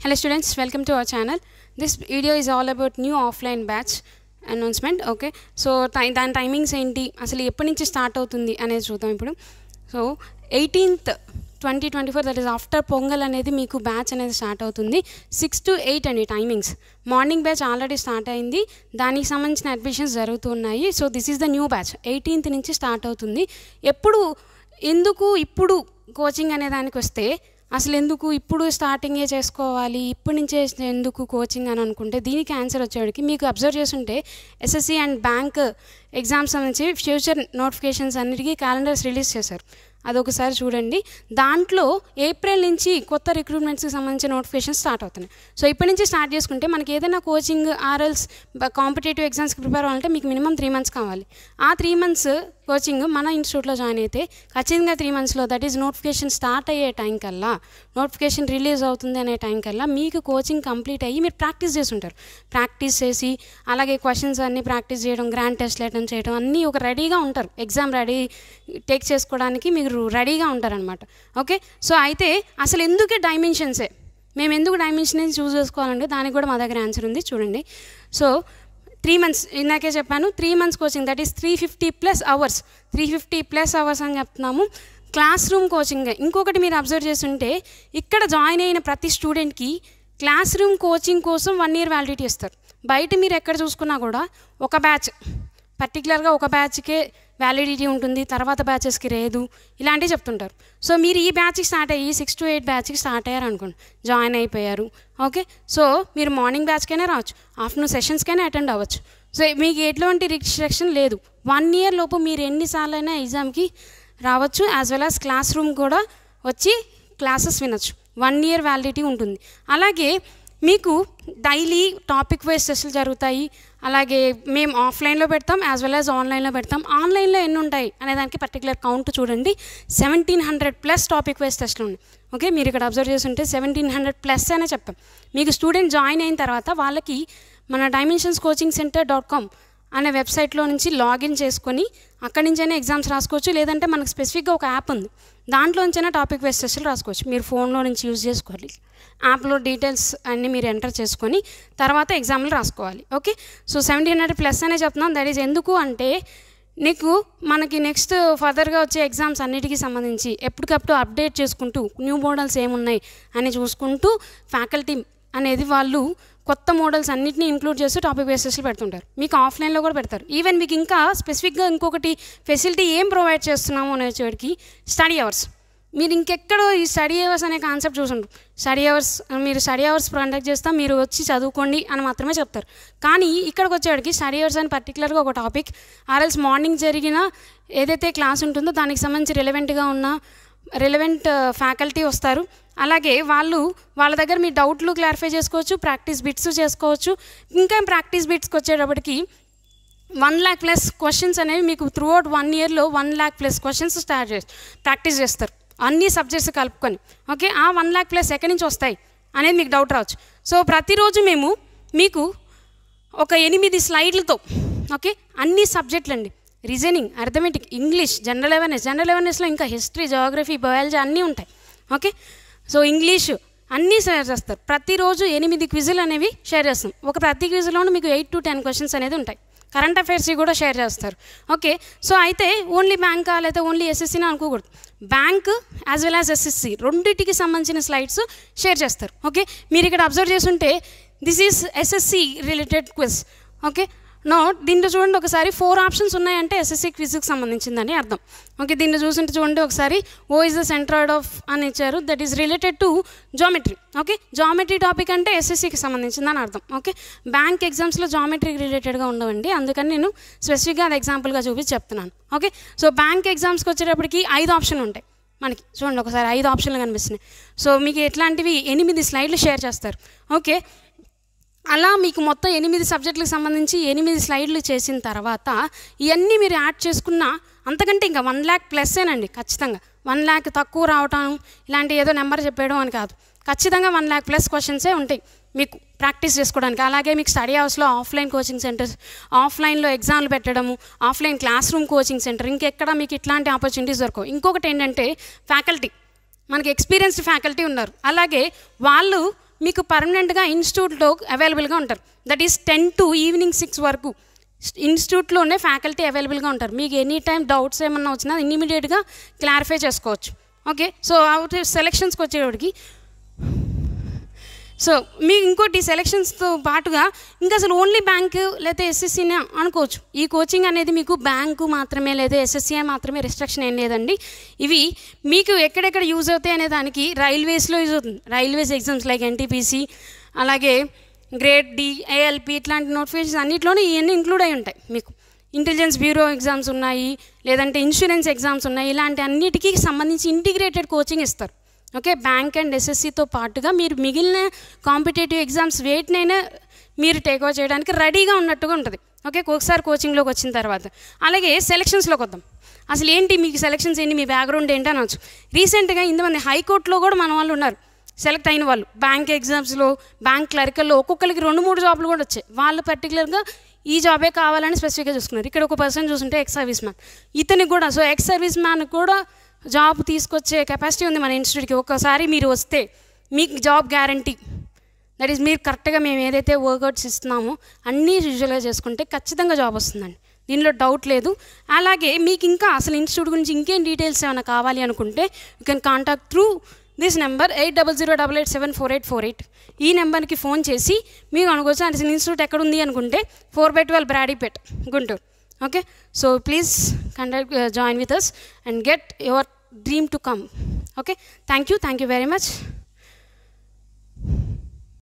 Hello students, welcome to our channel. This video is all about new offline batch announcement. Okay, so దాని timings ఏంటి, అసలు ఎప్పటి నుంచి start అవుతుంది అనేది చూద్దాం ఇప్పుడు. So 18th 2024 that is after pongal అనేది మీకు బ్యాచ్ అనేది స్టార్ట్ అవుతుంది. 6 to 8 అండి timings. Morning batch already start అయింది, దానికి సంబంధించిన అడ్మిషన్స్ జరుగుతున్నాయి. So this is the new batch. 18th నుంచి స్టార్ట్ అవుతుంది. ఎందుకు ఇప్పుడు కోచింగ్ అనే దానికి వస్తే అసలు ఎందుకు ఇప్పుడు స్టార్టింగే చేసుకోవాలి, ఇప్పటి నుంచే ఎందుకు కోచింగ్ అని అనుకుంటే దీనికి ఆన్సర్ వచ్చేవాడికి మీకు అబ్జర్వ్ చేస్తుంటే ఎస్ఎస్సి అండ్ బ్యాంక్ ఎగ్జామ్స్ నుంచి ఫ్యూచర్ నోటిఫికేషన్స్ అన్నిటికీ క్యాలెండర్స్ రిలీజ్ చేశారు. అదొకసారి చూడండి. దాంట్లో ఏప్రిల్ నుంచి కొత్త రిక్రూట్మెంట్స్కి సంబంధించిన నోటిఫికేషన్స్ స్టార్ట్ అవుతున్నాయి. సో ఇప్పటి నుంచి స్టార్ట్ చేసుకుంటే మనకి ఏదైనా కోచింగ్ ఆర్ఎల్స్ కాంపిటేటివ్ ఎగ్జామ్స్కి ప్రిపేర్ అవ్వాలంటే మీకు మినిమం 3 months కావాలి. ఆ 3 months కోచింగ్ మన ఇన్స్టిట్యూట్లో జాయిన్ అయితే ఖచ్చితంగా 3 monthsలో దట్ ఈజ్ నోటిఫికేషన్ స్టార్ట్ అయ్యే టైం కల్లా, నోటిఫికేషన్ రిలీజ్ అవుతుంది అనే టైం కల్లా మీకు కోచింగ్ కంప్లీట్ అయ్యి మీరు ప్రాక్టీస్ చేస్తుంటారు. ప్రాక్టీస్ చేసి అలాగే క్వశ్చన్స్ అన్నీ ప్రాక్టీస్ చేయడం, గ్రాండ్ టెస్ట్లు అటెండ్ చేయడం అన్నీ ఒక రెడీగా ఉంటారు. ఎగ్జామ్ రెడీ టేక్ చేసుకోవడానికి మీరు రెడీగా ఉంటారనమాట. ఓకే, సో అయితే అసలు ఎందుకే డైమెన్షన్సే మేము ఎందుకు డైమెన్షన్ చూస్ చేసుకోవాలంటే దానికి కూడా మా దగ్గర ఆన్సర్ ఉంది చూడండి. సో 3 months ఇందాకే చెప్పాను, 3 months coaching that is 350+ hours. 350+ hours అని చెప్తున్నాము. Class room coaching. ఇంకొకటి మీరు అబ్జర్వ్ చేస్తుంటే ఇక్కడ జాయిన్ అయిన ప్రతి స్టూడెంట్కి క్లాస్ రూమ్ కోచింగ్ కోసం 1 year వ్యాలిడిటీ ఇస్తారు. బయట మీరు ఎక్కడ చూసుకున్నా కూడా ఒక బ్యాచ్ పర్టికులర్గా ఒక బ్యాచ్కే వ్యాలిడిటీ ఉంటుంది, తర్వాత బ్యాచెస్కి లేదు, ఇలాంటివి చెప్తుంటారు. సో మీరు ఈ బ్యాచ్కి స్టార్ట్ అయ్యి 6 to 8 బ్యాచ్కి స్టార్ట్ అయ్యారు అనుకోండి, జాయిన్ అయిపోయారు. ఓకే, సో మీరు మార్నింగ్ బ్యాచ్కైనా రావచ్చు, ఆఫ్టర్నూన్ సెషన్స్కైనా అటెండ్ అవ్వచ్చు. సో మీకు ఎటువంటి రిస్ట్రిక్షన్ లేదు. 1 year లోపు మీరు ఎన్నిసార్లు అయినా ఎగ్జామ్కి రావచ్చు, as well as class room కూడా వచ్చి క్లాసెస్ వినొచ్చు. 1 year వ్యాలిడిటీ ఉంటుంది. అలాగే మీకు డైలీ టాపిక్ వైజ్ టెస్టులు జరుగుతాయి. అలాగే మేము ఆఫ్లైన్లో పెడతాం, యాజ్ వెల్ యాజ్ ఆన్లైన్లో పెడతాం. ఆన్లైన్లో ఎన్ని ఉంటాయి అనే దానికి పర్టికులర్ కౌంట్ చూడండి. 1700+ టాపిక్ వైజ్ టెస్టులు ఉన్నాయి. ఓకే, మీరు ఇక్కడ అబ్జర్వ్ చేస్తుంటే 1700+ అనే చెప్తాం. మీకు స్టూడెంట్ జాయిన్ అయిన తర్వాత వాళ్ళకి మన dimensionscoachingcenter.com అనే వెబ్సైట్లో నుంచి లాగిన్ చేసుకొని అక్కడి నుంచైనా ఎగ్జామ్స్ రాసుకోవచ్చు. లేదంటే మనకు స్పెసిఫిక్గా ఒక యాప్ ఉంది, దాంట్లో నుంచైనా టాపిక్ వైజ్ టెస్టులు రాసుకోవచ్చు. మీరు ఫోన్లో నుంచి యూజ్ చేసుకోవాలి. యాప్లో డీటెయిల్స్ అన్నీ మీరు ఎంటర్ చేసుకొని తర్వాత ఎగ్జామ్లు రాసుకోవాలి. ఓకే, సో 1700+ అనే చెప్తున్నాం. దట్ ఈజ్ ఎందుకు అంటే మనకి నెక్స్ట్ ఫర్దర్గా వచ్చే ఎగ్జామ్స్ అన్నిటికీ సంబంధించి ఎప్పటికప్పుడు అప్డేట్ చేసుకుంటూ న్యూ మోడల్స్ ఏమున్నాయి అని చూసుకుంటూ ఫ్యాకల్టీ అనేది వాళ్ళు కొత్త మోడల్స్ అన్నింటినీ ఇంక్లూడ్ చేస్తూ టాపిక్ వైజ్ టెస్టులు పెడుతుంటారు. మీకు ఆఫ్లైన్లో కూడా పెడతారు. ఈవెన్ మీకు ఇంకా స్పెసిఫిక్గా ఇంకొకటి ఫెసిలిటీ ఏం ప్రొవైడ్ చేస్తున్నాము అనేటికి స్టడీ అవర్స్. మీరు ఇంకెక్కడో ఈ స్టడీ అవర్స్ అనే కాన్సెప్ట్ చూసుంటారు. మీరు స్టడీ అవర్స్ కండక్ట్ చేస్తాం, మీరు వచ్చి చదువుకోండి అని మాత్రమే చెప్తారు. కానీ ఇక్కడికి వచ్చేవాడికి స్టడీ అవర్స్ అని పర్టికులర్గా ఒక టాపిక్ ఆర్ఎల్స్ మార్నింగ్ జరిగిన ఏదైతే క్లాస్ ఉంటుందో దానికి సంబంధించి రిలవెంట్ ఫ్యాకల్టీ వస్తారు. అలాగే వాళ్ళ దగ్గర మీ డౌట్లు క్లారిఫై చేసుకోవచ్చు, ప్రాక్టీస్ బిట్స్ చేసుకోవచ్చు. ఇంకా ప్రాక్టీస్ బిట్స్కి వచ్చేటప్పటికి 1 lakh+ క్వశ్చన్స్ అనేవి మీకు త్రూఅవుట్ 1 yearలో 1 lakh+ క్వశ్చన్స్ ప్రాక్టీస్ చేస్తారు, అన్ని సబ్జెక్ట్స్ కలుపుకొని. ఓకే, ఆ 1 lakh+ ఎక్కడి నుంచి వస్తాయి అనేది మీకు డౌట్ రావచ్చు. సో ప్రతిరోజు మేము మీకు ఒక 8 slideలతో ఓకే అన్ని సబ్జెక్టులు అండి, రీజనింగ్, అర్థమెటిక్, ఇంగ్లీష్, జనరల్ అవేర్నెస్లో ఇంకా హిస్టరీ, జియోగ్రఫీ, బయాలజీ అన్నీ ఉంటాయి. ఓకే, సో ఇంగ్లీషు అన్నీ షేర్ చేస్తారు. ప్రతిరోజు 8 క్విజులు అనేవి షేర్ చేస్తాం. ప్రతి క్విజులోనూ మీకు 8 to 10 questions అనేది ఉంటాయి. కరెంట్ అఫైర్స్ కూడా షేర్ చేస్తారు. ఓకే, సో అయితే ఓన్లీ బ్యాంకా లేకపోతే ఓన్లీ ఎస్ఎస్సీని అనుకోకూడదు. Bank as well as SSC రెండింటికి సంబంధించిన స్లైడ్స్ షేర్ చేస్తారు. ఓకే, మీరు ఇక్కడ అబ్జర్వ్ చేస్తుంటే this is SSC related quiz. Okay, దీంట్లో చూడండి ఒకసారి 4 options ఉన్నాయంటే ఎస్ఎస్సీ క్విజ్కి సంబంధించిందని అర్థం. ఓకే, దీన్ని చూస్తుంటే చూడండి ఒకసారి oh is the centroid of అని ఇచ్చారు, that is related to geometry. Okay, geometry topic అంటే ఎస్ఎస్సీకి సంబంధించిందని అర్థం. ఓకే, బ్యాంక్ ఎగ్జామ్స్లో జామెట్రీకి రిలేటెడ్గా ఉండవండి, అందుకని నేను స్పెసిఫిక్గా అది ఎగ్జాంపుల్గా చూపించి చెప్తున్నాను. ఓకే, సో బ్యాంక్ ఎగ్జామ్స్కి వచ్చేటప్పటికి 5 options ఉంటాయి మనకి. చూడండి ఒకసారి 5 options కనిపిస్తున్నాయి. సో మీకు ఎట్లాంటివి 8 slides షేర్ చేస్తారు. ఓకే, అలా మీకు మొత్తం 8 సబ్జెక్టులకు సంబంధించి 8 slides చేసిన తర్వాత ఇవన్నీ మీరు యాడ్ చేసుకున్న అంతకంటే ఇంకా 1 lakh+ఏనండి. ఖచ్చితంగా 1 lakh తక్కువ రావటం ఇలాంటి ఏదో నెంబర్ చెప్పేయడం అని కాదు. ఖచ్చితంగా 1 lakh+ క్వశ్చన్సే ఉంటాయి మీకు ప్రాక్టీస్ చేసుకోవడానికి. అలాగే మీకు స్టడీ హౌస్లో ఆఫ్లైన్ కోచింగ్ సెంటర్స్, ఆఫ్లైన్లో ఎగ్జామ్లు పెట్టడము, offline class room coaching centre, ఇంకెక్కడ మీకు ఇట్లాంటి ఆపర్చునిటీస్ దొరకవు. ఇంకొకటి ఏంటంటే ఫ్యాకల్టీ, మనకి ఎక్స్పీరియన్స్డ్ ఫ్యాకల్టీ ఉన్నారు. అలాగే వాళ్ళు మీకు పర్మనెంట్గా ఇన్స్టిట్యూట్లో అవైలబుల్గా ఉంటారు. దట్ ఈస్ 10 to ఈవినింగ్ 6 వరకు ఇన్స్టిట్యూట్లోనే ఫ్యాకల్టీ అవైలబుల్గా ఉంటారు. మీకు ఎనీ టైం డౌట్స్ ఏమన్నా వచ్చినా ఇమీడియట్గా క్లారిఫై చేసుకోవచ్చు. ఓకే, సో అవుట్ సెలెక్షన్స్కి వచ్చేవాడికి సో మీకు ఇంకోటి సెలెక్షన్స్తో పాటుగా ఇంకా అసలు ఓన్లీ బ్యాంకు లేదా ఎస్ఎస్సీనే అనుకోవచ్చు. ఈ కోచింగ్ అనేది మీకు బ్యాంకు మాత్రమే లేదా ఎస్ఎస్సీఏ మాత్రమే రిస్ట్రిక్షన్ ఏం లేదండి. ఇవి మీకు ఎక్కడెక్కడ యూజ్ అవుతాయి అనే దానికి రైల్వేస్లో యూజ్ అవుతుంది. రైల్వేస్ ఎగ్జామ్స్ లైక్ ఎన్టీపీసీ, అలాగే గ్రేడ్ డి, ఏఎల్పి ఇట్లాంటి నోటిఫికేషన్స్ అన్నింటిలోనూ ఇవన్నీ ఇంక్లూడ్ అయి ఉంటాయి. మీకు ఇంటెలిజెన్స్ బ్యూరో ఎగ్జామ్స్ ఉన్నాయి, లేదంటే ఇన్సూరెన్స్ ఎగ్జామ్స్ ఉన్నాయి. ఇలాంటి అన్నిటికీ సంబంధించి ఇంటిగ్రేటెడ్ కోచింగ్ ఇస్తారు. ఓకే, బ్యాంక్ అండ్ ఎస్ఎస్సీతో పాటుగా మీరు మిగిలిన కాంపిటేటివ్ ఎగ్జామ్స్ వేటినైనా మీరు టేక్ ఓవర్ చేయడానికి రెడీగా ఉన్నట్టుగా ఉంటుంది. ఓకే, ఒకసారి కోచింగ్లోకి వచ్చిన తర్వాత. అలాగే సెలక్షన్స్లోకి వద్దాం. అసలు ఏంటి మీకు సెలక్షన్స్ ఏంటి, మీ బ్యాక్గ్రౌండ్ ఏంటి అనవచ్చు. రీసెంట్గా ఇంతమంది హైకోర్టులో కూడా మన వాళ్ళు ఉన్నారు సెలెక్ట్ అయిన వాళ్ళు. బ్యాంక్ ఎగ్జామ్స్లో, బ్యాంక్ క్లరికల్లో ఒక్కొక్కరికి 2-3 జాబ్లు కూడా వచ్చాయి. వాళ్ళు పర్టికులర్గా ఈ జాబే కావాలని స్పెసిఫిక్గా చూసుకున్నారు. ఇక్కడ ఒక పర్సన్ చూస్తుంటే ఎక్స్ సర్వీస్ మ్యాన్, ఇతనికి కూడా సో ఎక్స్ సర్వీస్ మ్యాన్ కూడా జాబ్ తీసుకొచ్చే కెపాసిటీ ఉంది మన ఇన్స్టిట్యూట్కి. ఒక్కసారి మీరు వస్తే మీకు జాబ్ గ్యారంటీ. దట్ ఈస్ మీరు కరెక్ట్గా మేము ఏదైతే వర్కౌట్స్ ఇస్తున్నామో అన్నీ యూజువల్గా చేసుకుంటే ఖచ్చితంగా జాబ్ వస్తుందండి, దీనిలో డౌట్ లేదు. అలాగే మీకు ఇంకా అసలు ఇన్స్టిట్యూట్ గురించి ఇంకేం డీటెయిల్స్ ఏమైనా కావాలి అనుకుంటే you can contact through this number 8008874848. ఈ నెంబర్కి ఫోన్ చేసి మీకు అనుకోవచ్చు అసలు ఇన్స్టిట్యూట్ ఎక్కడుంది అనుకుంటే 4/12 Brodipet, Guntur. Okay, so please join with us and get your dream to come. Okay, thank you very much.